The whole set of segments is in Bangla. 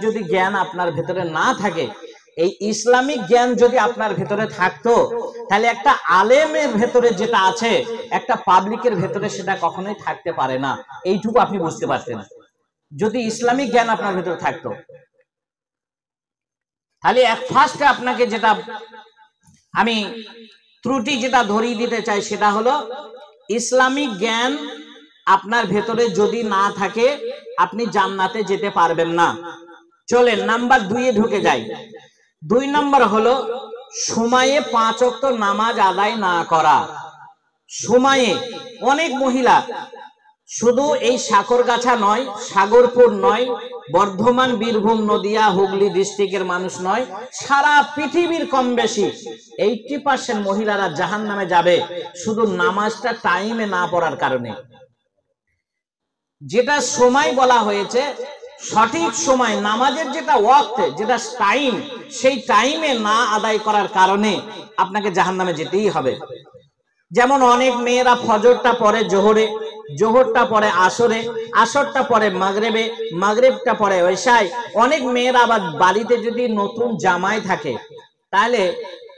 যদি জ্ঞান আপনার ভেতরে না থাকে, এই ইসলামিক জ্ঞান যদি আপনার ভেতরে থাকতো, তাহলে একটা আলেমের ভেতরে যেটা আছে একটা পাবলিকের ভেতরে সেটা কখনোই থাকতে পারে না। এইটুকু আপনি বুঝতে পারতেন যদি ইসলামিক জ্ঞান আপনার ভেতরে থাকতো। তাহলে এক ফার্স্টে আপনাকে যেটা আমি ত্রুটি যেটা ধরিয়ে দিতে চাই সেটা হলো ইসলামিক জ্ঞান আপনার ভেতরে যদি না থাকে আপনি জান্নাতে যেতে পারবেন না। চলেন নাম্বার 2 এ ঢুকে যাই। 2 নম্বর হলো সময়ে 5 ওয়াক্ত নামাজ আদায় না করা। সময়ে অনেক মহিলা শুধু এই সাকরগাছা নয়, সাগরপুর নয়, বর্ধমান, বীরভূম, নদিয়া, হুগলি ডিস্ট্রিক্টের মানুষ নয়, সারা পৃথিবীর কম বেশি 80% মহিলারা জাহান্নামে যাবে শুধু নামাজটা টাইমে না পড়ার কারণে। যেটা সময় বলা হয়েছে সঠিক সময় নামাজের যেটা ওয়াক্ত, যেটা টাইম, সেই টাইমে না আদায় করার কারণে আপনাকে জাহান্নামে যেতেই হবে। যেমন অনেক মেয়েরা ফজরটা পড়ে জোহরে, জোহরটা পড়ে আসরে, আসরটা পড়ে মাগরিবে, মাগরিবটা পড়ে ইশায়। অনেক মেয়েরা আবার বাড়িতে যদি নতুন জামাই থাকে, তাহলে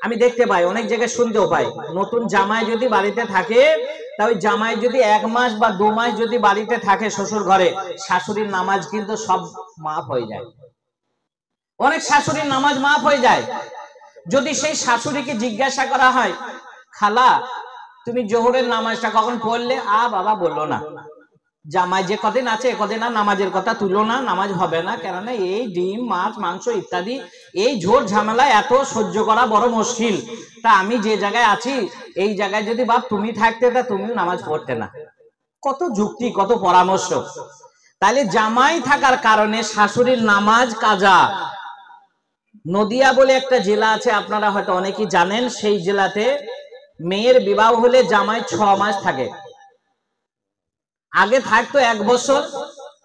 আমি দেখতে পাই অনেক জায়গায় শুনতেও পাই, নতুন জামাই যদি বাড়িতে থাকে তা ওই জামাই যদি 1 মাস বা 2 মাস যদি বাড়িতে থাকে শ্বশুর ঘরে, শাশুড়ির নামাজ কিন্তু সব মাফ হয়ে যায়। অনেক শাশুড়ির নামাজ মাফ হয়ে যায়। যদি সেই শাশুড়িকে জিজ্ঞাসা করা হয়, খালা তুমি জোহরের নামাজটা কখন পড়লে? বাবা বললো না, জামাই যে কদিন আছে কদিন আর নামাজের কথা তুলো না, নামাজ হবে না, কেননা এই ডিম মাছ মাংস ইত্যাদি এই ঝোর ঝামেলা এত সহ্য করা বড় মুশকিল। তা আমি যে জায়গায় আছি এই জায়গায় যদি বাপ তুমি থাকতে তা তুমি নামাজ পড়তে না। কত যুক্তি, কত পরামর্শ। তাহলে জামাই থাকার কারণে শাশুড়ির নামাজ কাজা। নদিয়া বলে একটা জেলা আছে, আপনারা হয়তো অনেকেই জানেন, সেই জেলাতে মেয়ের বিবাহ হলে জামাই 6 মাস থাকে। আগে থাকতো 1 বছর।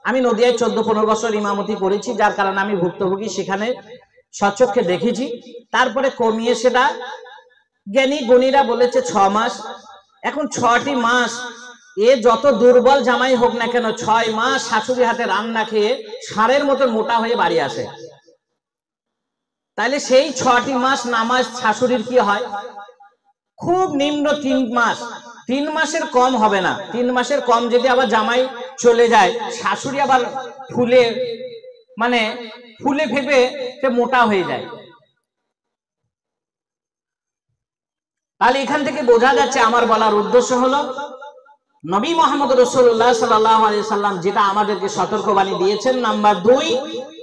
আমি নদিয়ায় 14-15 বছর ইমামতি করেছি, যার কারণে আমি ভুক্তভোগী, সেখানে সচক্ষে দেখেছি। তারপরে কমিয়ে সেটা জ্ঞানী গুণীরা বলেছে 6 মাস। এখন 6টি মাস এ যত দুর্বল জামাই হোক না কেন 6 মাস শাশুড়ি হাতে রান্না খেয়ে ষাঁড়ের মতো মোটা হয়ে বাড়ি আসে। তাহলে সেই 6টি মাস নামাজ শাশুড়ির কি হয়? খুব নিম্ন 3 মাস। 3 মাসের কম হবে না। 3 মাসের কম যদি আবার জামাই চলে যায়, শাশুড়ি আবার ফুলে ফেপে সে মোটা হয়ে যায়। তাহলে এখান থেকে বোঝা যাচ্ছে, আমার বলার উদ্দেশ্য হলো নবী মুহাম্মদ রাসূলুল্লাহ সাল্লাল্লাহু আলাইহি সাল্লাম যেটা আমাদেরকে সতর্কবাণী দিয়েছেন, নাম্বার 2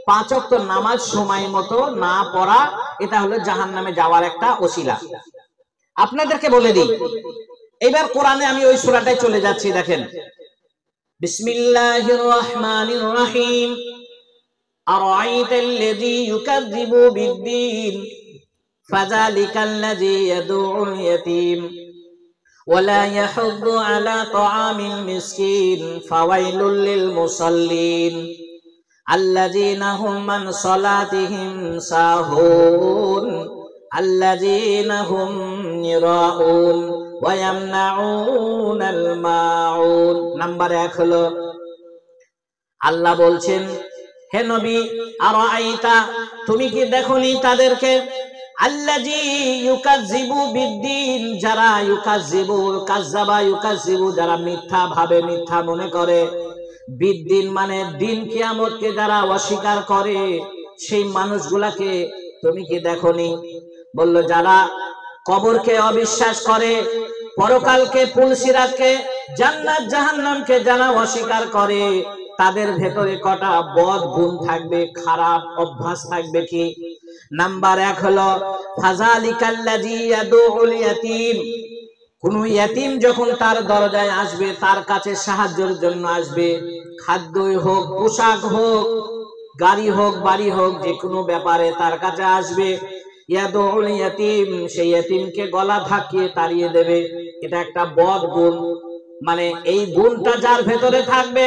5 ওয়াক্ত নামাজ সময় মতো না পড়া, এটা হলো জাহান্নামে যাওয়ার একটা ওসিলা। আপনাদেরকে বলে দিই, এবার কোরআনে আমি ওই সূরাটায় চলে যাচ্ছি। দেখেন, বিসমিল্লাহির রহমানির রহিম, আরাআইতাল্লাযী ইউকাযযিবু বিদ্দীন ফাযালিকাল্লাযী ইয়াদউল ইয়াতীম ওয়ালা ইয়াহুদ্দু আলা তাআমিল মিসকিন ফাওয়াইলুল লিল মুসাল্লিন আল্লাযীনা হুম আন সালাতিহিম সাহুন আল্লাযীনা হুম ইরাউন ওয়া ইয়ামনাউনাল মাউন। নাম্বার 1 হলো আল্লাহ বলছেন, হে নবী, আরাআইতা তুমি কি দেখোনি তাদেরকে, আল্লাযী ইউকাযযিবু বিদ্দীন, যারা ইউকাযযিবু কাযযাবা ইউকাযযিবু, যারা মিথ্যা ভাবে, মিথ্যা মনে করে, বিদ্দীন মানে দিন কিয়ামতকে যারা অস্বীকার করে, সেই মানুষগুলাকে তুমি কি দেখোনি? বলল যারা কবরকে অবিশ্বাস করে, পরকালকে, পুলসিরাতকে, জান্নাত জাহান্নামকে যারা অস্বীকার করে, তাদের ভেতরে কটা বদ গুণ থাকবে, খারাপ অভ্যাস থাকবে। কি? নাম্বার 1 হলো ফাযালিকাল্লাযী ইয়াদউল ইয়াতীম, কোন ইয়াতীম যখন তার দরজায় আসবে, তার কাছে সাহায্যের জন্য আসবে, খাদ্যই হোক, পোশাক হোক, গাড়ি হোক, বাড়ি হোক, যে কোনো ব্যাপারে তার কাছে আসবে, ইয়াদউল ইয়াতীম, সেই ইয়াতীমকে গলা ধাক্কিয়ে তাড়িয়ে দেবে। এটা একটা বদ গুণ। মানে এই গুণটা যার ভেতরে থাকবে,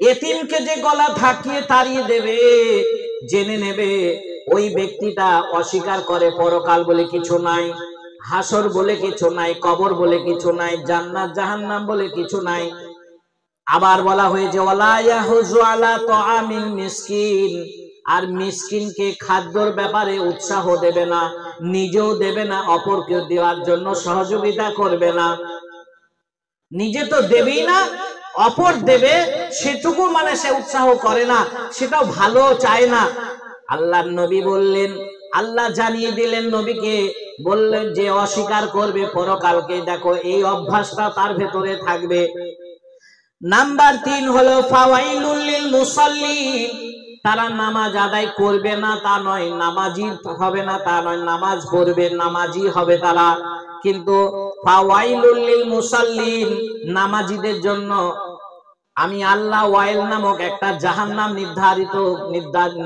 ইয়াতীমকে যে গলা ধাক্কিয়ে তাড়িয়ে দেবে, জেনে নেবে ওই ব্যক্তিটা অস্বীকার করে পরকাল বলে কিছু নাই, হাসর বলে কিছু নাই, কবর বলে কিছু নাই, জান্নাত জাহান্নাম বলে কিছু নাই। আবার বলা হয়েছে ওয়ালা ইয়াহুজু আলা তাআমিল মিসকিন, আর মিসকিনকে খাদ্যর ব্যাপারে উৎসাহ দেবে না, নিজেও দেবে না, অপরকে দেওয়ার জন্য সহযোগিতা করবে না। নিজে তো দেবেই না, অপর দেবে সেটুকু মানে সে উৎসাহ করে না, সেটাও ভালো চায় না। আল্লাহর নবী বললেন, আল্লাহ জানিয়ে দিলেন নবীকে, বললেন যে অস্বীকার করবে পরকালকে, দেখো এই অভ্যাসটা তার ভেতরে থাকবে। নাম্বার 3 হলো ফাওয়াইলুল লিল মুসাল্লিন, তারা নামাজ আদায় করবে না তা নয়, নামাজি হবে না তা নয়, নামাজ পড়বে, নামাজি হবে তারা, কিন্তু ফাওয়াইলুল লিল মুসাল্লিন, নামাজিদের জন্য আমি আল্লাহ ওয়াইল নামক একটা জাহান্নাম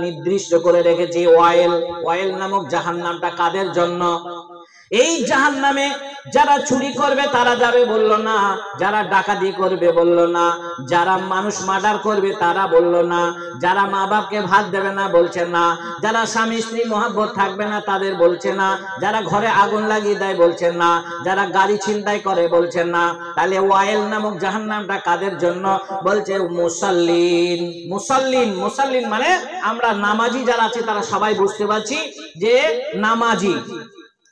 নির্দিষ্ট করে রেখেছি। ওয়াইল নামক জাহান্নামটা কাদের জন্য? এই জাহান্নামে যারা চুরি করবে তারা যাবে বললো না, যারা ডাকাতি করবে বললো না, যারা মানুষ মার্ডার করবে তারা বললো না, যারা মা বাপকে ভাত দেবে না বলছে না, যারা স্বামী স্ত্রী মহব্বত থাকবে না তাদের বলছে না, যারা ঘরে আগুন লাগিয়ে দেয় বলছেন না, যারা গাড়ি ছিনতাই করে বলছেন না। তাহলে ওয়াইল নামক জাহান্নামটা কাদের জন্য? বলছে মুসাল্লিন। মুসাল্লিন মানে আমরা নামাজি যারা আছে তারা সবাই বুঝতে পারছি যে নামাজি,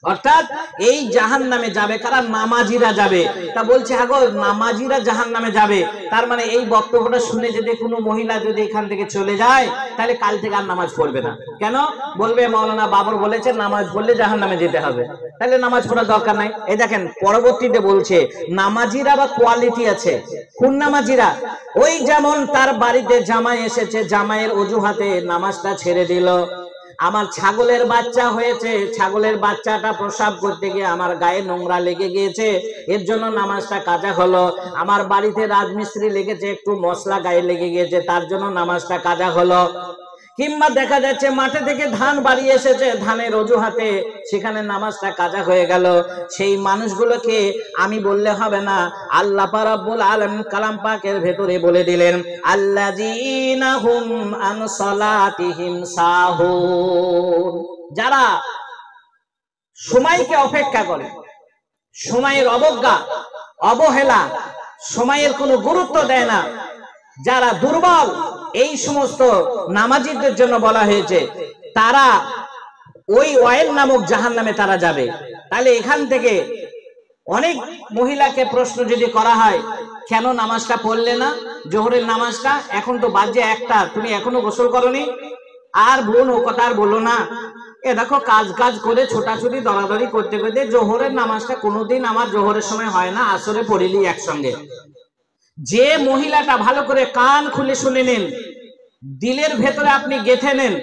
অর্থাৎ এই জাহান্নামে যাবে কারা? নামাজিরা যাবে। তা বলছে হ্যাঁ গো, নামাজিরা জাহান্নামে যাবে, তার মানে এই বক্তব্যটা শুনে যদি কোনো মহিলা যদি এখান থেকে চলে যায় তাহলে কাল থেকে আর নামাজ পড়বে না। কেন? বলবে মাওলানা বাবর বলেছে নামাজ পড়লে জাহান্নামে যেতে হবে, তাহলে নামাজ পড়ার দরকার নাই। এই দেখেন পরবর্তীতে বলছে নামাজিরা বা কোয়ালিটি আছে। কোন নামাজিরা? ওই যেমন তার বাড়িতে জামাই এসেছে, জামাইয়ের অজুহাতে নামাজটা ছেড়ে দিল। আমার ছাগলের বাচ্চা হয়েছে, ছাগলের বাচ্চাটা প্রসাব করতে গিয়ে আমার গায়ে নোংরা লেগে গিয়েছে, এর জন্য নামাজটা কাজা হলো। আমার বাড়িতে রাজমিস্ত্রি লেগেছে, একটু মশলা গায়ে লেগে গিয়েছে, তার জন্য নামাজটা কাজা হলো। কিংবা দেখা যাচ্ছে মাঠে থেকে ধান বাড়ি এসেছে, ধানের অজুহাতে সেখানে নামাজটা কাজা হয়ে গেল। সেই মানুষগুলোকে আমি বললে হবে না, আল্লাহ পাক রব্বুল আলামিন কালাম পাকের ভেতরে বলে দিলেন আল্লাযীনা হুম আন সালাতিহিম সাহুন, যারা সময়কে অপেক্ষা করে, সময়ের অবহেলা, সময়ের কোনো গুরুত্ব দেয় না, যারা দুর্বল, এই সমস্ত নামাজিদের জন্য বলা হয়েছে তারা ওই ওয়াইল নামক জাহান্নামে তারা যাবে। তাহলে এখান থেকে অনেক মহিলাকে প্রশ্ন যদি করা হয় কেন নামাজটা পড়লে না, জোহরের নামাজটা, এখন তো বাজে 1টা, তুমি এখনো গোসল করনি? আর বোন ও কথা আর বলো না, এ দেখো কাজ করে ছোটাছুটি দরাদরি করতে করতে জোহরের নামাজটা কোনোদিন আমার জোহরের সময় হয় না, আসরে পড়িলি একসঙ্গে। যে মহিলাটা ভালো করে কান খুলে শুনে নেন, দিলের ভেতরে আপনি গেঁথে নেন,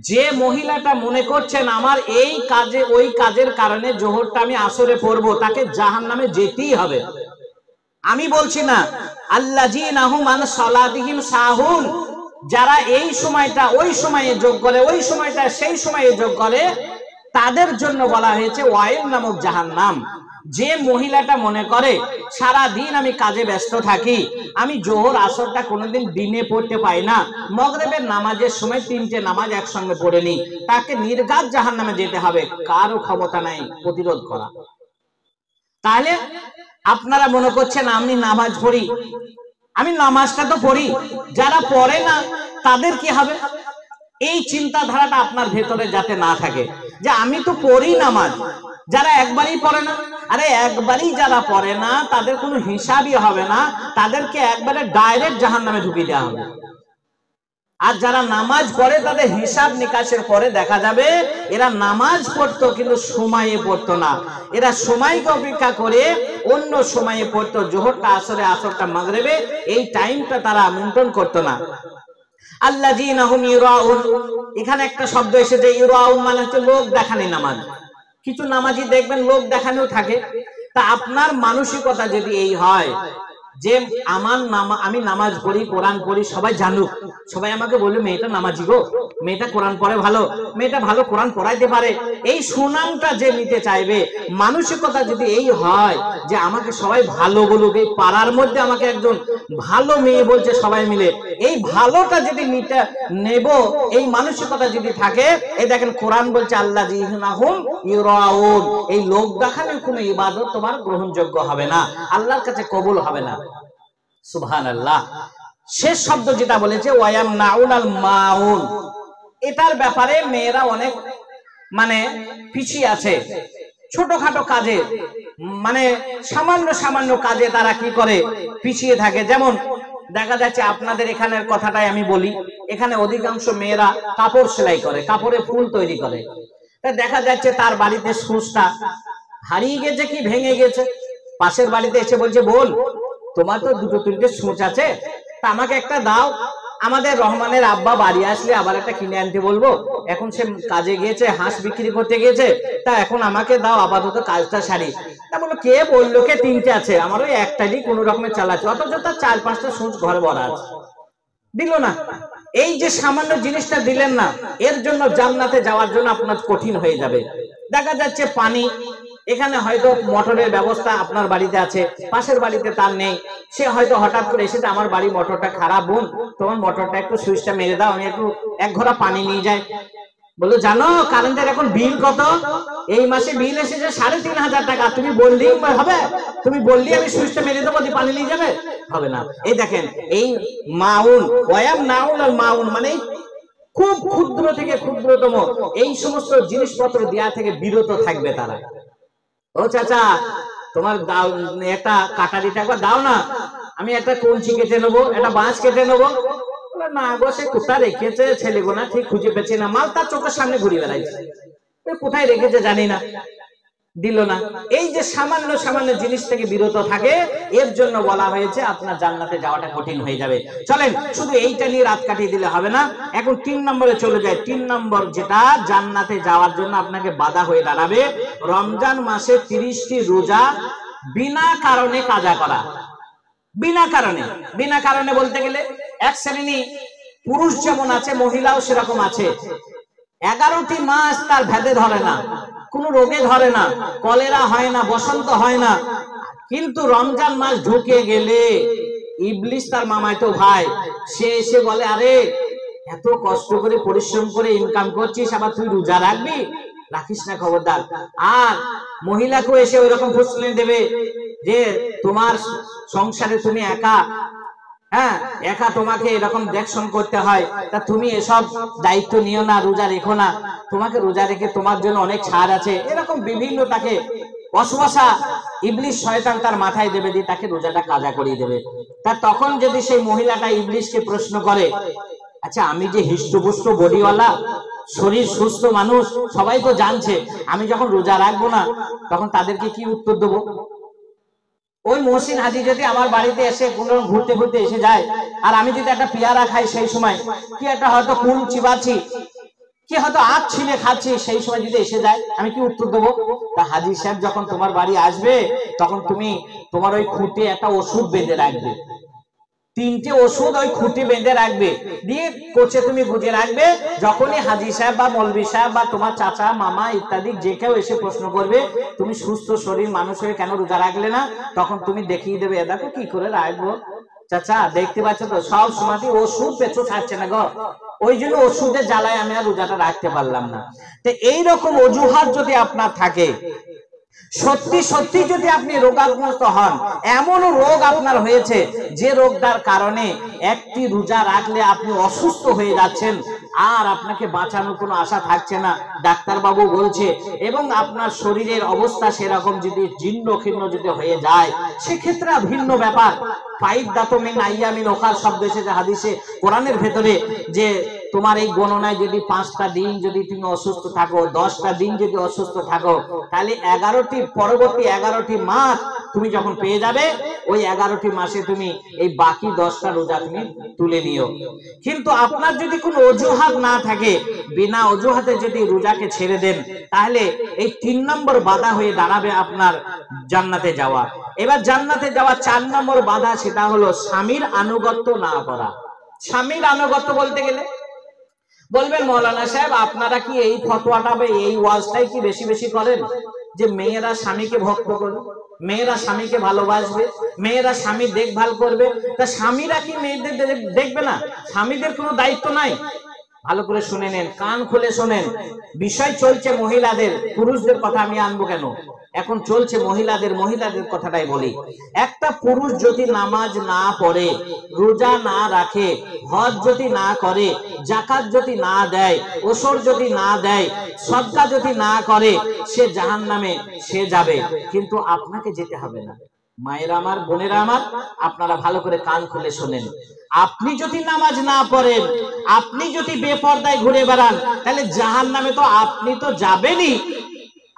যে মহিলাটা মনে করছেন আমার এই কাজে ওই কাজের কারণে জোহরটা আমি আসরে পড়বো, তাকে জাহান্নামে যেতেই হবে। আমি বলছি না আল্লাযীনা হুম আন সালাতিহিম সাহুন, যারা এই সময়টা ওই সময়ে যোগ করে, ওই সময়টা সেই সময়ে যোগ করে, তাদের জন্য বলা হয়েছে ওয়াইল নামক জাহান্নাম। যে মহিলাটা মনে করে সারা দিন আমি কাজে ব্যস্ত থাকি, আমি জোহর আসরটা কোনোদিন দিনে পড়তে পাই না, মাগরিবের নামাজের সময় 3টে নামাজ একসঙ্গে পড়ে নি, তাকে নির্ঘাত জাহান্নামে যেতে হবে, কারো ক্ষমতা নাই প্রতিরোধ করা। তাহলে আপনারা মনে করছেন আমি নামাজ পড়ি, আমি নামাজটা তো পড়ি, যারা পড়ে না তাদের কি হবে? এই চিন্তাধারাটা আপনার ভেতরে যাতে না থাকে যে আমি তো পড়ি নামাজ। যারা একবারই পড়ে না, আরে একবারই যারা পড়ে না তাদের কোনো হিসাবই হবে না, তাদেরকে একবারে ডাইরেক্ট জাহান্নামে ঢুকিয়ে দেওয়া হবে। আর যারা নামাজ পড়ে তাদের হিসাব নিকাশের পরে দেখা যাবে এরা নামাজ পড়তো কিন্তু সময়ে পড়তো না, এরা সময়কে অপেক্ষা করে অন্য সময়ে পড়তো, জোহরটা আসরে, আসরটা মাগরিবে, এই টাইমটা তারা মেইনটেইন করতো না। আল্লাযীনা হুম ইউরাউন, এখানে একটা শব্দ এসেছে, ইউরাউন মানে হচ্ছে লোক দেখানি নামাজ। কিছু নামাজি দেখবেন লোক দেখানো থাকে। তা আপনার মানসিকতা যদি এই হয় যে আমি নামাজ পড়ি, কোরআন পড়ি, সবাই জানুক, সবাই আমাকে বলবে মেয়েটা নামাজি গো, মেয়েটা কোরআন পড়ে ভালো, মেয়েটা ভালো কোরআন পড়াইতে পারে, এই সুনামটা যে নিতে চাইবে, মানসিকতা যদি এই হয় যে আমাকে সবাই ভালো বলুক, এই পাড়ার মধ্যে আমাকে একজন ভালো মেয়ে বলছে সবাই মিলে, এই ভালোটা যদি নেব, এই মানসিকতা যদি থাকে, এই দেখেন কোরআন বলছে আল্লাযীনা হুম ইউরাউন, এই লোক দেখানোর কোনো ইবাদত তোমার গ্রহণযোগ্য হবে না, আল্লাহর কাছে কবুল হবে না। সুবহানাল্লাহ। শেষ শব্দ যেটা বলেছে ওয়ায়ামনাউনাল মাউন, এটার ব্যাপারে মেয়েরা অনেক মানে পিছিয়ে আছে। ছোটখাটো কাজে মানে সামান্য সামান্য কাজে তারা কি করে পিছিয়ে থাকে। যেমন দেখা যাচ্ছে আপনাদের এখানের কথাটাই আমি বলি, এখানে অধিকাংশ মেয়েরা কাপড় সেলাই করে, কাপড়ে ফুল তৈরি করে। তা দেখা যাচ্ছে তার বাড়িতে সুচটা হারিয়ে গেছে কি ভেঙে গেছে, পাশের বাড়িতে এসে বলছে বোন তোমার তো দুটো তিনটে সুচ আছে, তা আমাকে একটা দাও। আমাদের রহমানের আব্বা বাড়ি আসলে আবার একটা কিনে আনতে বলবো, এখন সে কাজে গিয়েছে, হাঁস বিক্রি করতে গিয়েছে, তা এখন আমাকে দাও আপাতত কাজটা সারি। তা বললো কে বললো কে তিনটে আছে, আমার ওই একটাই কোনো রকমের চালাচ্ছে, অথচ তার 4-5টা সুচ ঘরে ভরা আছে, দিল না। এই যে সামান্য জিনিসটা দিলেন না, এর জন্য জান্নাতে যাওয়ার জন্য আপনার কঠিন হয়ে যাবে। দেখা যাচ্ছে পানি, এখানে হয়তো মোটরের ব্যবস্থা আপনার বাড়িতে আছে, পাশের বাড়িতে তার নেই, সে হয়তো হঠাৎ করে এসেছে আমার বাড়ি মোটরটা খারাপ, বোন তোমার মোটরটা একটু সুইচটা মেরে দাও, আমি একটু এক ঘোড়া পানি নিয়ে যাই। বললো জানো কারেন্টের এখন বিল কত, এই মাসে বিল এসেছে 3500 টাকা, তুমি বললেই হবে, তুমি বললেই আমি সুইচটা মেরে দেবো, পানি নিয়ে যাবে, হবে না। এই দেখেন এই মাউন ওয়াম নাউল আর মাউন মানে খুব ক্ষুদ্র থেকে ক্ষুদ্রতম এই সমস্ত জিনিসপত্র দেয়া থেকে বিরত থাকবে তারা। ও চাচা তোমার দাও একটা কাটারিটা একবার দাও না, আমি একটা কঞ্চি কেটে নেবো, একটা বাঁশ কেটে নেবো। না গো সে কোথায় রেখেছে ছেলে গোনা ঠিক খুঁজে পেছে না, মাল তার চোখের সামনে ঘুরে বেড়াইছে, কোথায় রেখেছে জানি না, দিল না। এই যে সামান্য সামান্য জিনিস থেকে বিরত থাকে, এর জন্য বলা হয়েছে আপনার জান্নাতে যাওয়াটা কঠিন হয়ে যাবে। চলেন শুধু এইটা নিয়ে রাত কাটিয়ে দিলে হবে না, এখন 3 নম্বরে চলে যায়। 3 নম্বর যেটা জান্নাতে যাওয়ার জন্য আপনাকে বাধা হয়ে দাঁড়াবে, রমজান মাসে 30টি রোজা বিনা কারণে কাজা করা। বিনা কারণে, বিনা কারণে বলতে গেলে এক শ্রেণী পুরুষ যেমন আছে মহিলাও সেরকম আছে। 11টি মাস তার ভেদে ধরে না, কোন রোগে ধরে না, কলেরা হয় না, বসন্ত হয় না, কিন্তু রমজান মাস ঢুকে গেলে ইবলিস তার মামাতো ভাই সে এসে বলে আরে এত কষ্ট করে পরিশ্রম করে ইনকাম করছিস, আবার তুই রোজা রাখবি, রাখিস না খবরদার। আর মহিলাকেও এসে ওই রকম প্রশ্ন দেবে যে তোমার সংসারে তুমি একা, হ্যাঁ একা তোমাকে এরকম দেখশন করতে হয়, তা তুমি এসব দায়িত্ব নিও না, রোজা রেখো না, তোমাকে রোজা রেখে তোমার জন্য অনেক ছাড় আছে, এরকম বিভিন্ন তাকে ওয়াসওয়াসা ইবলিস শয়তান তার মাথায় দেবে, দিয়ে তাকে রোজাটা কাজা করিয়ে দেবে। তা তখন যদি সেই মহিলাটা ইবলিসকে প্রশ্ন করে আচ্ছা আমি যে হিষ্টপুষ্ট বডিওয়ালা শরীর সুস্থ মানুষ সবাই তো জানছে, আমি যখন রোজা রাখবো না তখন তাদেরকে কি উত্তর দেবো? ওই মহসিন হাজি যদি আমার বাড়িতে এসে কোনো ঘুরতে ঘুরতে এসে যায়, আর আমি যদি একটা পেয়ারা খাই সেই সময়, কি একটা হয়তো কুল চিবাচ্ছি, কি হয়তো আখ ছিলে খাচ্ছি, সেই সময় যদি এসে যায় আমি কি উত্তর দেবো? তা হাজি সাহেব যখন তোমার বাড়ি আসবে তখন তুমি তোমার ওই খুঁটে একটা ওষুধ বেঁধে রাখবে, 3টে ওষুধ ওই খুঁটি বেঁধে রাখবে, দিয়ে কোচে তুমি গুজে রাখবে, যখনই হাজি সাহেব বা মৌলভী সাহেব বা তোমার চাচা মামা ইত্যাদি যে কেউ এসে প্রশ্ন করবে তুমি সুস্থ শরীর মানুষ হয়ে কেন রোজা রাখলে না, তখন তুমি দেখিয়ে দেবে দেখো কি করে রাখবো চাচা, দেখতে পাচ্ছ তো সব সময় ওষুধ পেছু ছাড়ছে না গো, ওই জন্য ওষুধের জ্বালায় আমি আর রোজাটা রাখতে পারলাম না। তো এইরকম অজুহাত যদি আপনার থাকে, সত্যি সত্যি যদি আপনি রোগাগ্রস্ত হন, এমন রোগ আপনার হয়েছে যে রোগটার কারণে একটি রোজা রাখলে আপনি অসুস্থ হয়ে যাচ্ছেন, আর আপনাকে বাঁচানোর কোনো আশা থাকছে না, ডাক্তার বাবু বলছে, এবং আপনার শরীরের অবস্থা সেরকম যদি জীর্ণ ক্ষীর্ণ যদি হয়ে যায়, সেক্ষেত্রে ভিন্ন ব্যাপার। ফাইদাতুমিন আইয়ামিন ওখার শব্দ এসেছে হাদিসে কোরআনের ভেতরে, যে তোমার এই গণনায় যদি 5টা দিন যদি তুমি অসুস্থ থাকো, 10টা দিন যদি অসুস্থ থাকো, তাহলে 11টি পরবর্তী 11টি মাস তুমি যখন পেয়ে যাবে, ওই 11টি মাসে তুমি এই বাকি 10টা রোজা তুমি তুলে নিও। কিন্তু আপনার যদি কোনো অজুহাত না থাকে, বিনা অজুহাতে যদি রোজাকে ছেড়ে দেন, তাহলে এই 3 নম্বর বাধা হয়ে দাঁড়াবে আপনার জান্নাতে যাওয়া। এবার জান্নাতে যাওয়া 4 নম্বর বাধা, সেটা হলো স্বামীর আনুগত্য না করা। স্বামীর আনুগত্য বলতে গেলে বলবেন মৌলানা সাহেব আপনারা কি এই ফতোয়াটা বা এই ওয়াজটাই কি বেশি বেশি করেন যে মেয়েরা স্বামীকে ভক্ত করবে, মেয়েরা স্বামীকে ভালোবাসবে, মেয়েরা স্বামীর দেখভাল করবে, তা স্বামীরা কি মেয়েদের দেখবে না? স্বামীদের কোনো দায়িত্ব নাই? ভালো করে শুনে নেন, কান খুলে শোনেন। বিষয় চলছে মহিলাদের, পুরুষদের কথা আমি আনবো কেন? এখন চলছে মহিলাদের কথাটাই বলি। একটা পুরুষ যদি নামাজ না পড়ে, রোজা না রাখে, হজ যদি না করে, যাকাত যদি না দেয়, ওসর যদি না দেয়, সদকা যদি না করে, সে জাহান্নামে সে যাবে। কিন্তু আপনাকে যেতে হবে না। মায়েরা আমার, বোনেরা আমার, আপনারা ভালো করে কান খুলে শোনেন। আপনি যদি নামাজ না পড়েন, আপনি যদি বেপরদায় ঘুরে বেড়ান, তাহলে জাহান্নামে তো আপনি তো যাবেনই,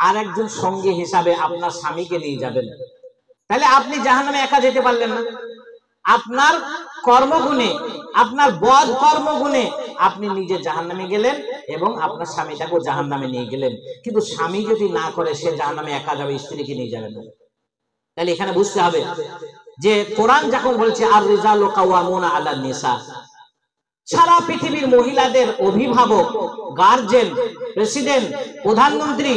আর একজন সঙ্গী হিসাবে আপনার স্বামীকে নিয়ে যাবেন। তাহলে আপনি জাহান্নামে একা যেতে পারলেন না। আপনার কর্মগুণে, আপনার বদ কর্মগুণে আপনি নিজে জাহান্নামে গেলেন এবং আপনার স্বামীটাকেও জাহান্নামে নিয়ে গেলেন। কিন্তু স্বামী যদি না করে, সে জাহান্নামে একা যাবে, স্ত্রীকে নিয়ে যাবে না। তাহলে এখানে বুঝতে হবে যে কোরআন যখন বলছে আর রিজালু কাওয়ামুনা আলান নিসা, সারা পৃথিবীর মহিলাদের অভিভাবক, গার্জেন, প্রেসিডেন্ট, প্রধানমন্ত্রী,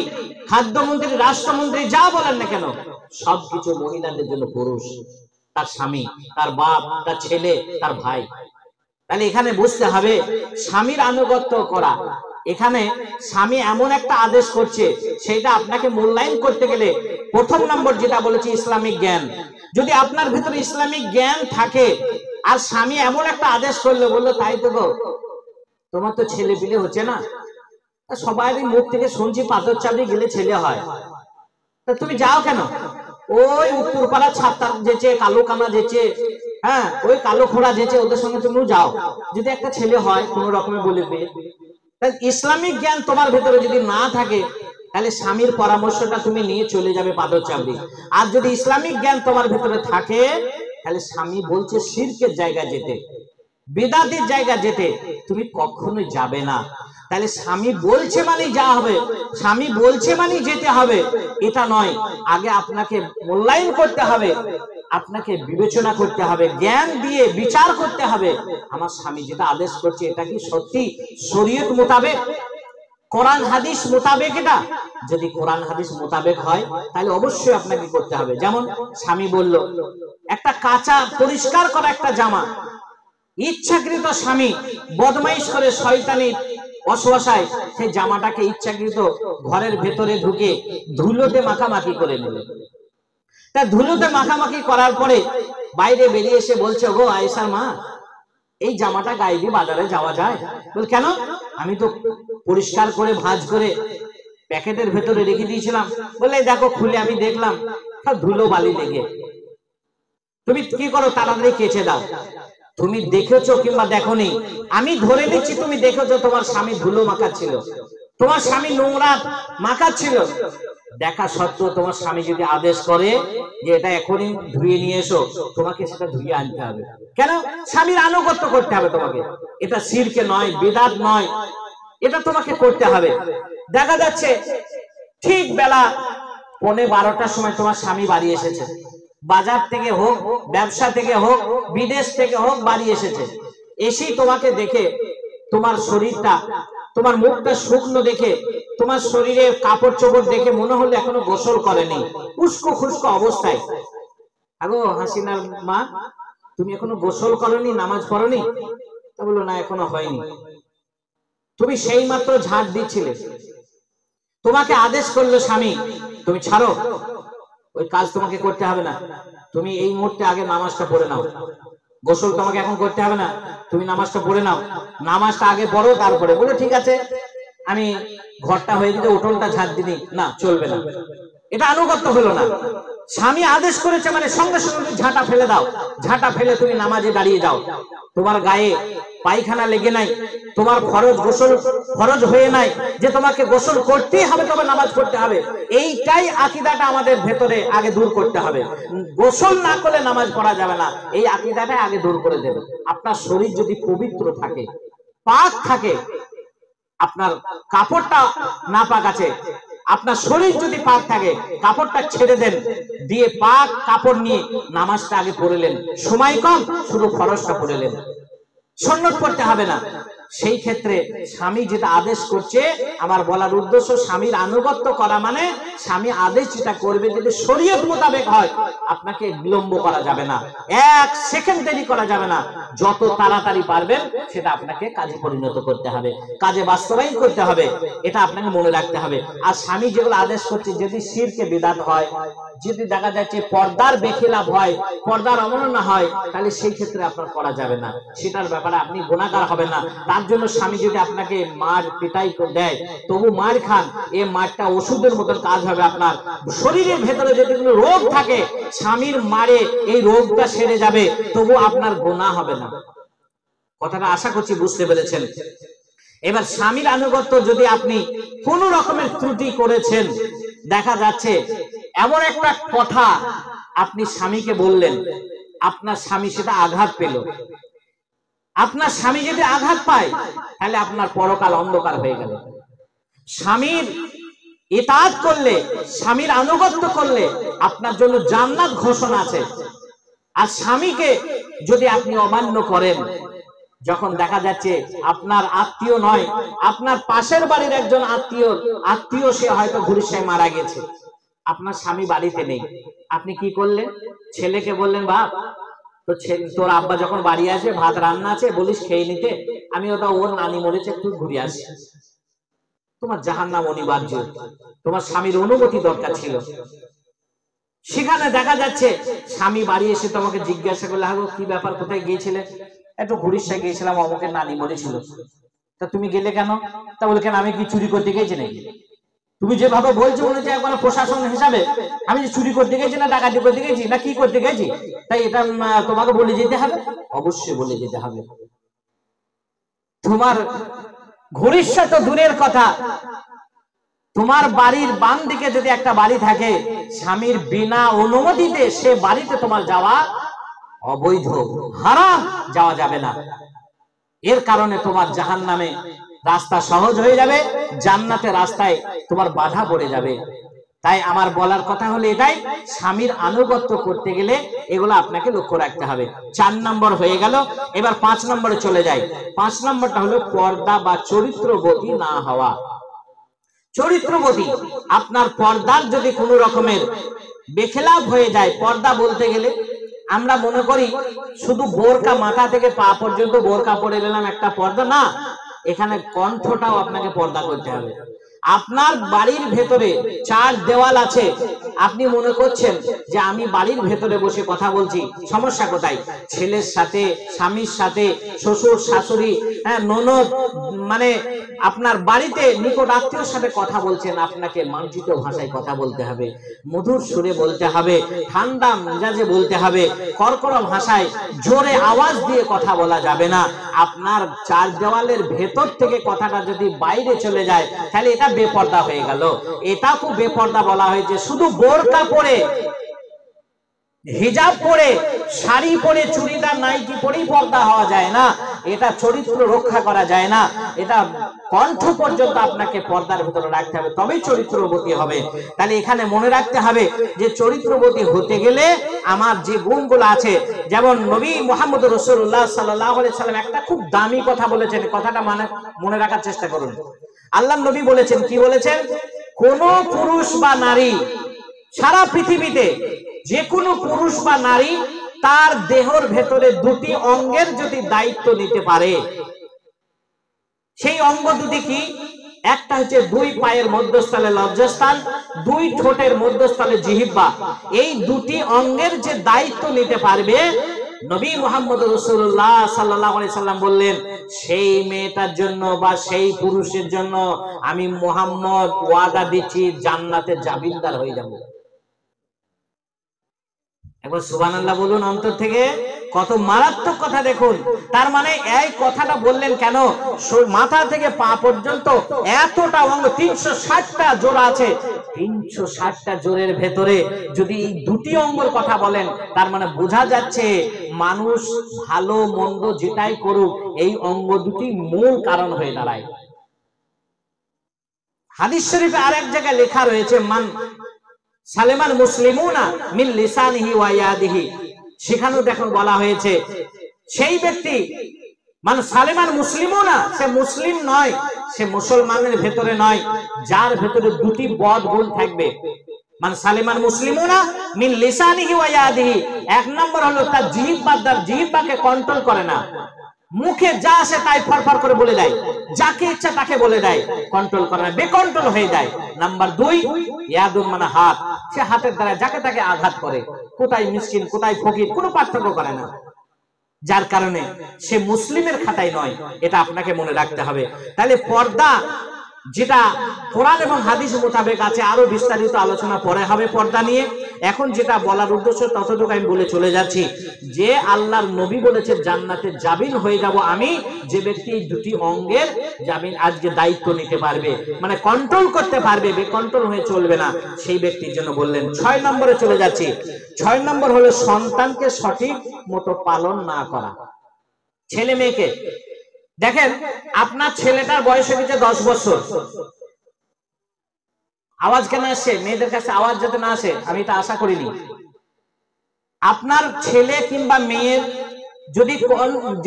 খাদ্যমন্ত্রী, রাষ্ট্রমন্ত্রী, যা বলেন না কেন, সবকিছু মহিলাদের জন্য পুরুষ, তার স্বামী, তার বাপ, তার ছেলে, তার ভাই। তাহলে এখানে বুঝতে হবে স্বামীর আনুগত্য করা। এখানে স্বামী এমন একটা আদেশ করছে, সেটা আপনাকে মূল্যায়ন করতে গেলে প্রথম নম্বর যেটা বলেছি, ইসলামিক জ্ঞান। যদি আপনার ভিতরে ইসলামিক জ্ঞান থাকে, আর স্বামী এমন একটা আদেশ করলো, বললো তাই তো গো, তোমার তো ছেলে পিলে হচ্ছে না, সবাই মুখ থেকে শুনছি পাথর চাপড়ি গেলে ছেলে হয়, তা তুমি যাও কেন? ওই উত্তরপাড়া ছাত্র যেচে, কালো কানা যেচে, হ্যাঁ, ওই কালো খোড়া যেচে, ওদের সঙ্গে তুমি যাও, যদি একটা ছেলে হয় কোন রকমে বলে পেয়ে। ইসলামিক জ্ঞান তোমার ভেতরে যদি না থাকে, তাহলে স্বামীর পরামর্শটা তুমি নিয়ে চলে যাবে পাথর চাপড়ি। আর যদি ইসলামিক জ্ঞান তোমার ভেতরে থাকে, তাহলে স্বামী বলছে শিরকের জায়গা যেতে, বিদআতের জায়গা যেতে, তুমি কখনোই যাবে না। তাহলে স্বামী বলছে মানে যা হবে, স্বামী বলছে মানে যেতে হবে, এটা নয়। আগে আপনাকে মূল্যায়ন করতে হবে, আপনাকে বিবেচনা করতে হবে, জ্ঞান দিয়ে বিচার করতে হবে, আমার স্বামী যেটা আদেশ করছে এটা কি সত্যি শরীয়ত মোতাবেক, কোরআন হাদিস মোতাবেক? এটা যদি কোরআন হাদিস মোতাবেক হয়, তাহলে অবশ্যই আপনাকে করতে হবে। যেমন স্বামী বলল একটা কাঁচা পরিষ্কার করা একটা জামা, ইচ্ছাকৃত স্বামী বদমাইশ করে, শয়তানি অসহায় সেই জামাটাকে ইচ্ছাকৃত ঘরের ভেতরে ঢুকে ধুলোতে মাখামাখি করে নিল। তা ধুলোতে মাখামাখি করার পরে বাইরে বেরিয়ে এসে বলছে, গো আয়েশার মা, এই জামাটা গায়ে দিয়ে বাজারে যাওয়া যায়? বল কেন? আমি তো পরিষ্কার করে ভাঁজ করে প্যাকেটের ভেতরে রেখে দিয়েছিলাম। বলে দেখো, খুলে আমি দেখলাম সব ধুলো বালি লেগে। তুমি কি করো, তাড়াতাড়ি কেচে দাও। তুমি দেখেছো কিংবা দেখোনি, আমি ধরে নিচ্ছি তুমি দেখেছো তোমার স্বামী ধুলো মাখাচ্ছিল, তোমার স্বামী নোংরা মাখাচ্ছিল। দেখা সত্ত্বেও তোমার স্বামী যদি আদেশ করে যে এটা এখনই ধুয়ে নিয়ে এসো, তোমাকে সেটা ধুয়ে আনতে হবে। কেন? স্বামীর আনুগত্য করতে হবে তোমাকে। এটা শিরকে নয়, বিদআত নয়, এটা তোমাকে করতে হবে। দেখা যাচ্ছে ঠিক বেলা 11:30টার সময় তোমার স্বামী বাড়ি এসেছে, বাজার থেকে হোক, ব্যবসা থেকে হোক, বিদেশ থেকে হোক, বাড়ি এসেছে। এসেই তোমাকে দেখে, তোমার শরীরটা, তোমার মুখটা শুকনো দেখে, তোমার শরীরে কাপড় চোপড় দেখে মনে হলো এখনো গোসল করেনি, উস্কো খুস্কো অবস্থায়। আগো হাসিনার মা, তুমি এখনো গোসল করনি, নামাজ পড়নি? তা বললো না, এখনো হয়নি। তুমি সেই মাত্র ঝাঁট দিচ্ছিলে, তোমাকে আদেশ করলো স্বামী, তুমি ছাড়ো, ওই কাজ তোমাকে করতে হবে না, তুমি এই মুহূর্তে আগে নামাজটা পড়ে নাও। গোসল তোমাকে এখন করতে হবে না, তুমি নামাজটা পড়ে নাও, নামাজটা আগে পড়ো, তারপরে। বলে ঠিক আছে, আমি ঘরটা হয়ে দিতে উঠোনটা ঝাঁট দিনি, না চলবে না, এটা আনুগত্য হলো না। স্বামী আদেশ করেছে মানে সঙ্গে সঙ্গে ঝাঁটা ফেলে দাও, ঝাঁটা ফেলে তুমি নামাজে দাঁড়িয়ে যাও। তোমার গায়ে পায়খানা লেগে নাই, তোমার ফরজ গোসল ফরজ হয়ে নাই যে তোমাকে গোসল করতেই হবে, তবে নামাজ পড়তে হবে। এইটাই আকীদাটা আমাদের ভেতরে আগে দূর করতে হবে। গোসল না করলে নামাজ পড়া যাবে না, এই আকীদাটা আগে দূর করে দেবে। আপনার শরীর যদি পবিত্র থাকে, পাক থাকে, আপনার কাপড়টা না পাক আছে, আপনার শরীর যদি পাক থাকে, কাপড়টা ছেড়ে দেন, দিয়ে পাক কাপড় নিয়ে নামাজটা আগে পড়লেন, সময় কম, শুধু ফরজটা পড়লেন, সুন্নত পড়তে হবে না। সেই ক্ষেত্রে স্বামী যেটা আদেশ করছে, আমার বলার উদ্দেশ্য স্বামীর আনুগত্য করা মানে স্বামী আদেশ যেটা করবে যদি শরীয়ত মোতাবেক হয়, আপনাকে বিলম্ব করা যাবে না, এক সেকেন্ড দেরি করা যাবে না, যত তাড়াতাড়ি পারবেন সেটা আপনাকে কাজে পরিণত করতে হবে, কাজে বাস্তবায়ন করতে হবে, এটা আপনাকে মনে রাখতে হবে। আর স্বামী যেগুলো আদেশ করছে যদি শিরকে বিদাত হয়, যদি দেখা যাচ্ছে পর্দার বেখিলাফ হয়, পর্দার অবমাননা হয়, তাহলে সেই ক্ষেত্রে আপনার করা যাবে না, সেটার ব্যাপারে আপনি গুনাহগার হবেন না। তার জন্য স্বামী যদি আপনাকে মার পিটাই দেয়, তবু মার খান, এই মারটা ওষুধের মতন কাজ হবে। আপনার শরীরের ভেতরে যদি কোনো রোগ থাকে, স্বামীর মারে এই রোগটা সেরে যাবে, তবু আপনার গুনাহ হবে না। কথাটা আশা করছি বুঝতে পেরেছেন। এবার স্বামীর আনুগত্য যদি আপনি কোন রকমের ত্রুটি করেছেন, দেখা যাচ্ছে এমন একটা কথা আপনি স্বামীকে বললেন, আপনার স্বামী সেটা আঘাত পেল, আপনার স্বামী যদি আঘাত পায় তাহলে আপনার পরকাল অন্ধকার হয়ে গেল। স্বামীর ইতাআত করলে, স্বামীর আনুগত্য করলে আপনার জন্য জান্নাত ঘোষণা আছে। আর স্বামীকে যদি আপনি অমান্য করেন, যখন দেখা যাচ্ছে আপনার আত্মীয় নয়, আপনার পাশের বাড়ির একজন আত্মীয় সে হয়তো ঘুরিশায় মারা গেছে, আপনার স্বামী বাড়িতে নেই, আপনি কি করলেন? ছেলেকে বললেন, বাপ তো তোর আব্বা যখন বাড়ি আসবে ভাত রান্না আছে, বলিস খেয়ে নিতে, আমি ওটা ওর নানি মরেছে একটু ঘুরে আসি। তোমার জাহান্নাম অনিবার্য, তোমার স্বামীর অনুমতি দরকার ছিল। সেখানে দেখা যাচ্ছে স্বামী বাড়ি এসে তোমাকে জিজ্ঞাসা করলে, হাগো কি ব্যাপার, কোথায় গিয়েছিলে? একটু ঘুরিশায় গিয়েছিলাম, অমুকের নানি মরেছিল। তা তুমি গেলে কেন? তা বলে, কেন আমি কি চুরি করতে গেছি নাকি? তুমি যেভাবে বলছো মনে হচ্ছে একবার প্রশাসন হিসাবে আমি যে চুরি করতে গেছি না ডাকাতি করতে গেছি না কি করতে গেছি, তাই এটা তোমাকে বলে যেতে হবে? অবশ্যই বলে যেতে হবে। তোমার ঘনিষ্ঠ তো দূরের কথা, তোমার বাড়ির বাম দিকে যদি একটা বাড়ি থাকে, স্বামীর বিনা অনুমতিতে সে বাড়িতে তোমার যাওয়া অবৈধ, হারাম, যাওয়া যাবে না। এর কারণে তোমার জাহান্নামে রাস্তা সহজ হয়ে যাবে, জান্নাতের রাস্তায় তোমার বাধা পড়ে যাবে। তাই আমার বলার কথা হলো এটাই, স্বামীর আনুগত্য করতে গেলে এগুলো আপনাকে লক্ষ্য রাখতে হবে। 4 নম্বর হয়ে গেল, এবার 5 নম্বরে চলে যাই। 5 নম্বরটা হলো পর্দা বা চরিত্রবতী না হওয়া। চরিত্রবতী, আপনার পর্দার যদি কোনো রকমের বেখেলাফ হয়ে যায়, পর্দা বলতে গেলে আমরা মনে করি শুধু বোরকা মাথা থেকে পা পর্যন্ত বোরকা পরে নিলাম একটা পর্দা, না, এখানে কণ্ঠটাও আপনাকে পর্দা করতে হবে। আপনার বাড়ির ভেতরে 4 দেওয়াল আছে, আপনি মনে করছেন যে আমি বাড়ির ভেতরে বসে কথা বলছি, সমস্যা কোথায়? ছেলের সাথে, স্বামীর সাথে, শ্বশুর শাশুড়ি, ননদ, মানে আপনার বাড়িতে নিকট আত্মীয়র সাথে কথা বলছেন, আপনাকে মার্জিত ভাষায় কথা বলতে হবে, মধুর সুরে বলতে হবে, ঠান্ডা মেজাজে বলতে হবে, কড়কড়া ভাষায় জোরে আওয়াজ দিয়ে কথা বলা যাবে না। আপনার 4 দেওয়ালের ভেতর থেকে কথাটা যদি বাইরে চলে যায় তাহলে এটা বেপর্দা হয়ে গেল। এটা খুব বেপর্দা বলা হয়েছে। শুধু বোরকা পরে, হিজাব পরে, শাড়ি পরে, চুড়িদার নাইটি পরেই পর্দা হওয়া যায় না, এটা চরিত্র রক্ষা করা যায় না। এটা কণ্ঠ পর্যন্ত আপনাকে পর্দার ভিতরে রাখতে হবে, তবেই চরিত্রবতী হবে। তাহলে এখানে মনে রাখতে হবে যে চরিত্রবতী হতে গেলে আমার যে গুণগুলো আছে, যেমন নবী মুহাম্মদ রাসূলুল্লাহ সাল্লাল্লাহু আলাইহি সাল্লাম একটা খুব দামি কথা বলেছেন, কথাটা মনে রাখার চেষ্টা করুন। আল্লাহর নবী বলেছেন, কি বলেছেন? কোন পুরুষ বা নারী, সারা পৃথিবীতে যে কোনো পুরুষ বা নারী তার দেহর ভেতরে 2টি অঙ্গের যদি দায়িত্ব নিতে পারে, সেই অঙ্গ 2টি কি? একটা হচ্ছে 2 পায়ের মধ্যস্থলে লজ্জাস্থান, 2 ঠোঁটের মধ্যস্থলে জিহ্বা। এই 2টি অঙ্গের যে দায়িত্ব নিতে পারবে, নবী মুহাম্মদ রাসূলুল্লাহ সাল্লাল্লাহু আলাইহি সাল্লাম বললেন, সেই মেয়েটার জন্য বা সেই পুরুষের জন্য আমি মুহাম্মদ ওয়াদা দিচ্ছি জান্নাতে জামিনদার হয়ে যাব। একবার সুবহানাল্লাহ বলুন অন্তর থেকে। কত মারাত্মক কথা দেখুন। তার মানে এই কথাটা বললেন কেন? মাথা থেকে পা পর্যন্ত এতটা অঙ্গ, 360টা জোড়া আছে, 360টা জোড়ের ভেতরে যদি এই 2টি অঙ্গের কথা বলেন, তার মানে বোঝা যাচ্ছে মানুষ ভালো মন্দ যেটাই করুক, এই অঙ্গ 2টি মূল কারণ হয়ে দাঁড়ায়। হাদিস শরীফে আরেক জায়গায় লেখা রয়েছে, মান সালেমান মুসলিমুনা মিন লিসানিহি ওয়া ইয়াদিহি। সেখানেও দেখুন বলা হয়েছে, সেই ব্যক্তি মান সালেমান মুসলিমুনা, সে মুসলিম নয়, সে মুসলমানের ভেতরে নয়, যার ভেতরে দুটি বদ গুণ থাকবে। মান সালেমান মুসলিমুনা মিন লিসানিহি ওয়া ইয়াদিহি, এক নম্বর হলো তার জিহ্বাকে কন্ট্রোল করে না, মুখে যা আসে তাই ফরফর করে বলে দেয়, যাকে ইচ্ছা তাকে বলে দেয়, কন্ট্রোল করে না, বেকন্ট্রোল হয়ে যায়। নাম্বার 2 ইয়াদুন মানে হাত, সে হাতের দ্বারা যাকে তাকে আঘাত করে, কোথায় মিসকিন কোথায় ফকির কোনো পার্থক্য করে না, যার কারণে সে মুসলিমের খাতায় নয়। এটা আপনাকে মনে রাখতে হবে। তাহলে পর্দা যেটা কোরআন এবং হাদিস মোতাবেক আছে, আরো বিস্তারিত আলোচনা পরে হবে পর্দা নিয়ে। এখন যেটা বলার উদ্দেশ্য ততটুকু আমি বলে চলে যাচ্ছি, যে আল্লাহর নবী বলেছে জান্নাতে জামিন হয়ে যাব আমি, যে ব্যক্তি এই দুটি অঙ্গের জামিন আজকে দায়িত্ব নিতে পারবে, মানে কন্ট্রোল করতে পারবে, বেকন্ট্রোল হয়ে চলবে না, সেই ব্যক্তির জন্য বললেন। 6 নম্বরে চলে যাচ্ছি। 6 নম্বর হলো সন্তানকে সঠিক মতো পালন না করা। ছেলে মেয়েকে দেখেন, আপনার ছেলেটার বয়স হয়ে গেছে 10 বছর, আওয়াজ কেন আসছে? মেয়েদের কাছে আওয়াজ যাতে না আসে, আমি এটা আশা করিনি। আপনার ছেলে কিংবা মেয়ের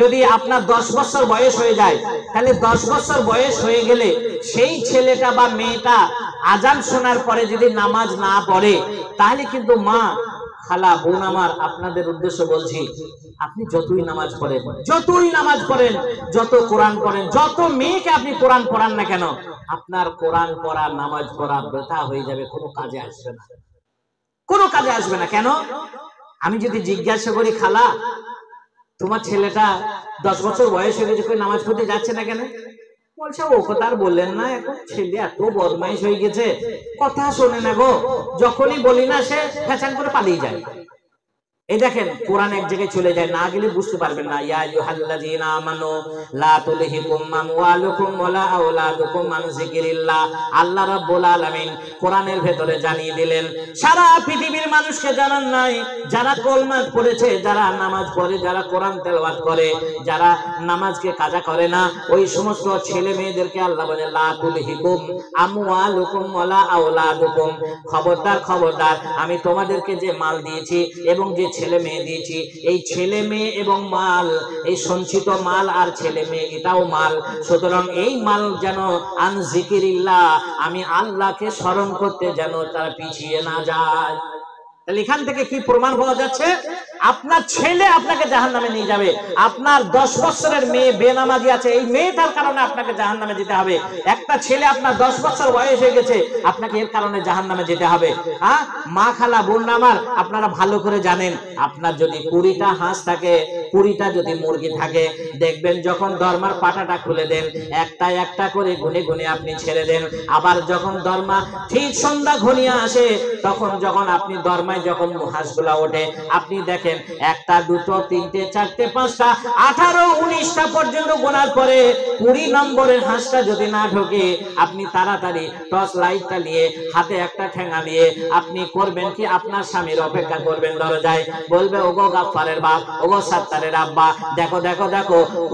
যদি আপনার 10 বছর বয়স হয়ে যায়, তাহলে 10 বছর বয়স হয়ে গেলে সেই ছেলেটা বা মেয়েটা আজান শোনার পরে যদি নামাজ না পড়ে, তাহলে কিন্তু মা, খালা, বোন আমার, আপনাদের উদ্দেশ্য বলছি, আপনি যতই নামাজ পড়েন, যত কোরআন পড়েন, যত মেয়েকে আপনি কোরআন পড়ান না কেন, আপনার কোরআন পড়া, নামাজ পড়া বৃথা হয়ে যাবে, কোনো কাজে আসবে না। কেন? আমি যদি জিজ্ঞাসা করি, খালা তোমার ছেলেটা 10 বছর বয়স হয়ে গেছে, নামাজ পড়তে যাচ্ছে না কেন? বলছে ও কথা আর বললেন না, এখন ছেলে এত বদমাইশ হয়ে গেছে, কথা শোনে না গো, যখনই বলি না সে ফ্যাশন করে পালিয়ে যায়। এই দেখেন কোরআন এক জায়গায় চলে যায়, না গেলে বুঝতে পারবেন না। ইয়া আইয়ুহাল্লাযীনা আমানু লা তুলহিকুম আমওয়ালুকুম ওয়ালা আওলাদুকুম আন যিকরিল্লাহ। আল্লাহ রাব্বুল আলামিন কোরআনের ভেতরে জানিয়ে দিলেন, সারা পৃথিবীর মানুষকে জানান নাই, যারা কলমা পড়েছে, যারা নামাজ পড়ে, যারা কোরআন তেলাওয়াত করে, যারা নামাজকে কাজা করে না, ওই সমস্ত ছেলে মেয়েদেরকে আল্লাহ বলে লা তুলহিকুম আমওয়ালুকুম ওয়ালা আওলাদুকুম, খবরদার, আমি তোমাদেরকে যে মাল দিয়েছি এবং যে ছেলে মেয়ে দিয়েছি, এই ছেলে মেয়ে এবং মাল, এই সঞ্চিত মাল আর ছেলে মেয়ে এটাও মাল, সুতরাং এই মাল যেন আন যিকিরিল্লাহ, আমি আল্লাহকে স্মরণ করতে যেন তারা পিছিয়ে না যায়। তাহলে এখান থেকে কি প্রমাণ পাওয়া যাচ্ছে? আপনার ছেলে আপনাকে জাহান্নামে নিয়ে যাবে। আপনার 10 বছরের মেয়ে বেনামাজি আছে, এই মেয়েটার কারণে আপনাকে জাহান্নামে যেতে হবে। একটা ছেলে আপনার 10 বছর বয়স হয়ে গেছে, আপনাকে এর কারণে জাহান্নামে যেতে হবে। হ্যাঁ, মা, খালা, বোন আমার, আপনারা ভালো করে জানেন, আপনার যদি 20টা হাঁস থাকে, 20টা যদি মুরগি থাকে, দেখবেন যখন দরমার পাটাটা খুলে দেন, একটা একটা করে গুনে গুনে আপনি ছেড়ে দেন। আবার যখন দরমা ঠিক সন্ধ্যা ঘনিয়ে আসে, তখন যখন আপনি দরমায় যখন হাঁসগুলা ওঠে, আপনি দেখেন 1টা 2টো 3টে 4টে 5টা 18 19টা পর্যন্ত গোনার পরে 20 নম্বরের হাঁসটা যদি না ঢোকে, আপনি তাড়াতাড়ি টর্চ লাইটটা নিয়ে হাতে একটা ঠেঙা নিয়ে আপনি করবেন কি, আপনার স্বামীর অপেক্ষা করবেন দরজায়, বলবে ওগো গাফফারের বাপ, ওগো সাত্তারের আব্বা, দেখো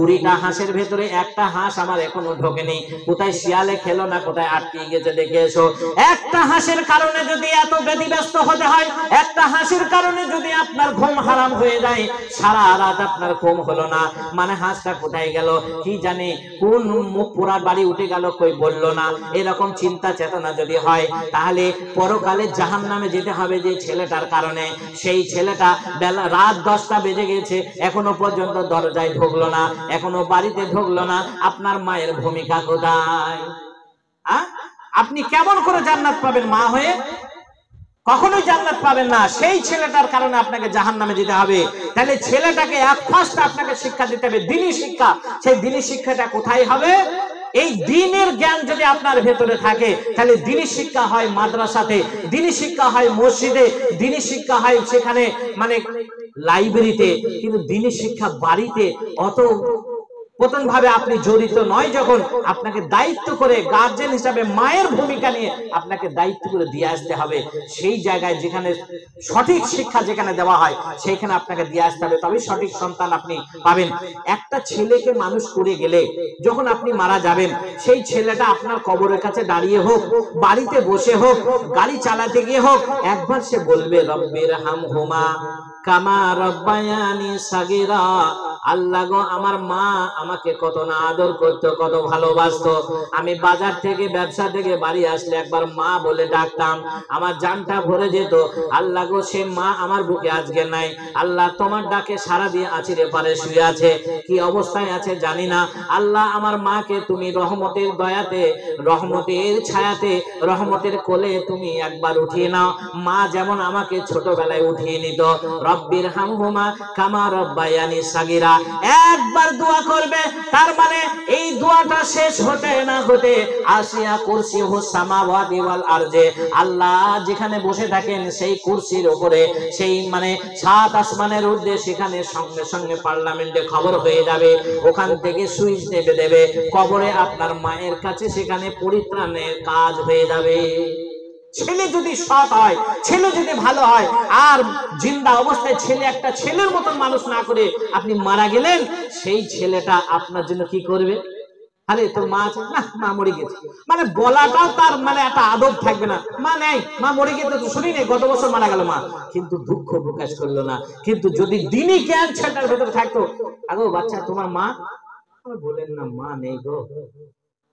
20টা হাঁসের ভেতরে একটা হাঁস আমার এখনো ঢোকেনি, কোথায় শিয়ালে খেলো না, কোথায় আটকে গেছে দেখে এসো। একটা হাঁসের কারণে যদি এত ব্যতিব্যস্ত হতে হয়, একটা হাঁসের কারণে যদি আপনার ঘুম হারাম হয়ে যায়, সারা রাত আপনার ঘুম হলো না, মানে হাঁসটা কোথায় গেল কি জানি, কোন মুখ পোড়ার বাড়ি উঠে গেল কই বললো না, এরকম চিন্তা চেতনা যদি হয়, তাহলে পরকালে জাহান্নামে যেতে হবে যে ছেলেটার কারণে। সেই ছেলেটা রাত 10টা বেজে গেছে, এখনো পর্যন্ত দরজায় ঢুকলো না, এখনো বাড়িতে ঢুকলো না, আপনার মায়ের ভূমিকা কোথায়? আপনি কেমন করে জান্নাত পাবেন? মা হয়ে কখনোই জান্নাত পাবেন না। সেই ছেলেটার কারণে আপনাকে জাহান্নামে যেতে হবে। তাহলে ছেলেটাকে ফার্স্ট আপনাকে শিক্ষা দিতে হবে, দ্বীনি শিক্ষা। সেই দ্বীনি শিক্ষাটা কোথায় হবে? এই দ্বীনের জ্ঞান যদি আপনার ভেতরে থাকে, তাহলে দ্বীনি শিক্ষা হয় মাদ্রাসাতে, দ্বীনি শিক্ষা হয় মসজিদে, দ্বীনি শিক্ষা হয় সেখানে মানে লাইব্রেরিতে, কিন্তু দ্বীনি শিক্ষা বাড়িতে অত প্রথম ভাবে আপনি জড়িত নয়, যখন আপনাকে দায়িত্ব করে গার্জেন হিসাবে মায়ের ভূমিকা নিয়ে আপনাকে দায়িত্ব করে দিয়ে আসতে হবে, সেই জায়গায় যেখানে সঠিক শিক্ষা যেখানে দেওয়া হয় সেখানে আপনাকে দিয়ে আসতে হবে, তবেই সঠিক সন্তান আপনি পাবেন। একটা ছেলেকে মানুষ করে গেলে যখন আপনি মারা যাবেন, সেই ছেলেটা আপনার কবরের কাছে দাঁড়িয়ে হোক, বাড়িতে বসে হোক, গাড়ি চালাতে গিয়ে হোক, একবার সে বলবে রব্বির হামহুমা কামা রব্বায়ানি সাগীরা, আল্লাহ গো আমার মা আমাকে কত না আদর করতো, কত ভালোবাসতো। আমি বাজার থেকে ব্যবসা থেকে বাড়ি আসলে একবার মা বলে ডাকতাম, আমার জানটা ভরে যেত। আল্লাহ গো সে মা আমার বুকে আজকে নাই। আল্লাহ তোমার ডাকে সারা দিয়ে আছিরে পারে শুয়ে আছে, কি অবস্থায় আছে জানি না। আল্লাহ আমার মাকে তুমি রহমতের দয়াতে, রহমতের ছায়াতে, রহমতের কোলে তুমি একবার উঠিয়ে নাও। মা যেমন আমাকে ছোটবেলায় উঠিয়ে নিত, রব্বির হামহুমা কামা রব্বায়ানি সাগীরা, একবার দোয়া করবে। তার মানে এই দোয়াটা শেষ হতে না হতে আসিয়া কুরসিহু সামাওয়াতি ওয়াল আরজে, আল্লাহ যেখানে বসে থাকেন সেই কুরসির উপরে, সেই মানে সাত আসমানের ঊর্ধ্বে, সেখানে সঙ্গে সঙ্গে পার্লামেন্টে খবর হয়ে যাবে। ওখান থেকে সুইচ টেপে দেবে, কবরে আপনার মায়ের কাছে সেখানে পরিত্রাণের কাজ হয়ে যাবে। ছেলে যদি সৎ হয়, ছেলে যদি ভালো হয়, আর জিন্দা অবস্থায় ছেলে একটা ছেলের মতন মানুষ না করে আপনি মারা গেলেন, সেই ছেলেটা আপনার জন্য কি করবে? আরে তোর মা আছে না, মা মরে গেছে, মানে বলাটাও তার মানে একটা আদব থাকবে না। মা নেই, মা মরে গেছে তো শুনি নেই, গত বছর মারা গেল মা, কিন্তু দুঃখ প্রকাশ করলো না। কিন্তু যদি দিনই জ্ঞান ছেলেটার ভেতরে থাকতো, আগো বাচ্চা তোমার মা, বলেন না মা নেই গো,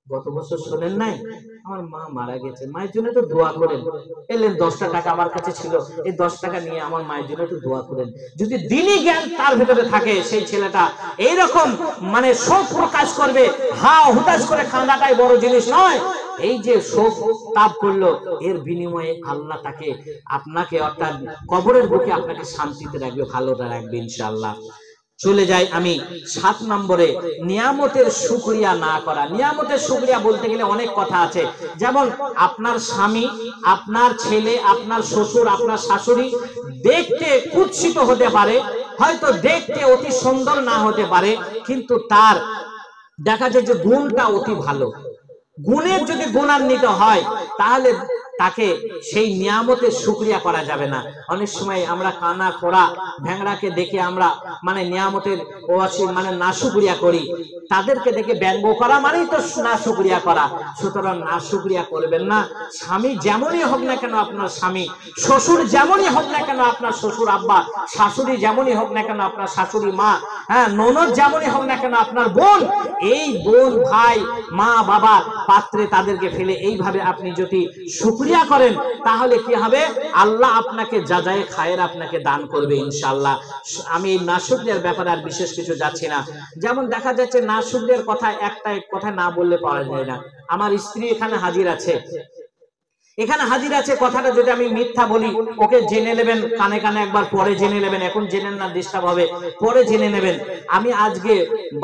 গত বছর শোনেন নাই আমার মা মারা গেছে, মায়ের জন্য তো দোয়া করেন। এলেন 10টা টাকা আমার কাছে ছিল, এই 10 টাকা নিয়ে আমার মায়ের জন্য একটু দোয়া করেন। যদি দিনই জ্ঞান তার ভেতরে থাকে, সেই ছেলেটা এইরকম মানে শোক প্রকাশ করবে। হা হুতাশ করে কাঁদাটাই বড় জিনিস নয়, এই যে শোক তাপ করলো, এর বিনিময়ে আল্লাহ তাকে আপনাকে অর্থাৎ কবরের বুকে আপনাকে শান্তিতে রাখবে, ভালোটা রাখবে ইনশাআল্লাহ। চলে যাই আমি 7 নম্বরে, নিয়ামতের শুকরিয়া না করা। নিয়ামতের শুকরিয়া বলতে গেলে অনেক কথা আছে, যেমন আপনার স্বামী, আপনার ছেলে, আপনার শ্বশুর, আপনার শাশুড়ি দেখতে কুৎসিত হতে পারে, হয়তো দেখতে অতি সুন্দর না হতে পারে, কিন্তু তার দেখা যায় যে গুণটা অতি ভালো। গুণের যদি গুণান্বিত হয় তাহলে তাকে সেই নিয়ামতের শুকরিয়া করা যাবে না। অনেক সময় আমরা কানা খোড়া ভ্যাংড়াকে দেখে আমরা মানে নিয়ামতের মানে না শুকরিয়া করি, তাদেরকে দেখে ব্যঙ্গ করা মানেই তো না শুকরিয়া করা। সুতরাং না শুকরিয়া করবেন না। স্বামী যেমনই হোক না কেন আপনার স্বামী, শ্বশুর যেমনই হোক না কেন আপনার শ্বশুর আব্বা, শাশুড়ি যেমনই হোক না কেন আপনার শাশুড়ি মা, হ্যাঁ ননদ যেমনই হোক না কেন আপনার বোন, এই বোন ভাই মা বাবা পাত্রে তাদেরকে ফেলে এইভাবে আপনি যদি শুকরিয়া করেন, তাহলে কি হবে? আল্লাহ আপনাকে জাযায়ে খায়ের আপনাকে দান করবে ইনশাআল্লাহ। আমি এই নাশুকরিয়ার ব্যাপারে আর বিশেষ কিছু যাচ্ছি না। যেমন দেখা যাচ্ছে নাশুকরিয়ার কথা একটা কথা না বললে পাওয়া যায় না। আমার স্ত্রী এখানে হাজির আছে, এখানে হাজির আছে, কথাটা যদি আমি মিথ্যা বলি ওকে জেনে নেবেন, কানে কানে একবার পরে জেনে নেবেন, এখন জেনেন না ডিস্টার্ব হবে, পরে জেনে নেবেন। আমি আজকে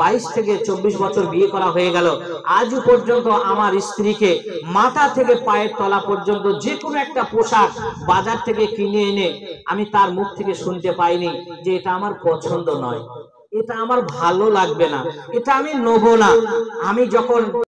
22 থেকে 24 বছর বিয়ে করা হয়ে গেল, আজও পর্যন্ত আমার স্ত্রীকে মাথা থেকে পায়ের তলা পর্যন্ত যে কোনো একটা পোশাক বাজার থেকে কিনে এনে আমি তার মুখ থেকে শুনতে পাইনি যে এটা আমার পছন্দ নয়, এটা আমার ভালো লাগবে না, এটা আমি নেবো না। আমি যখন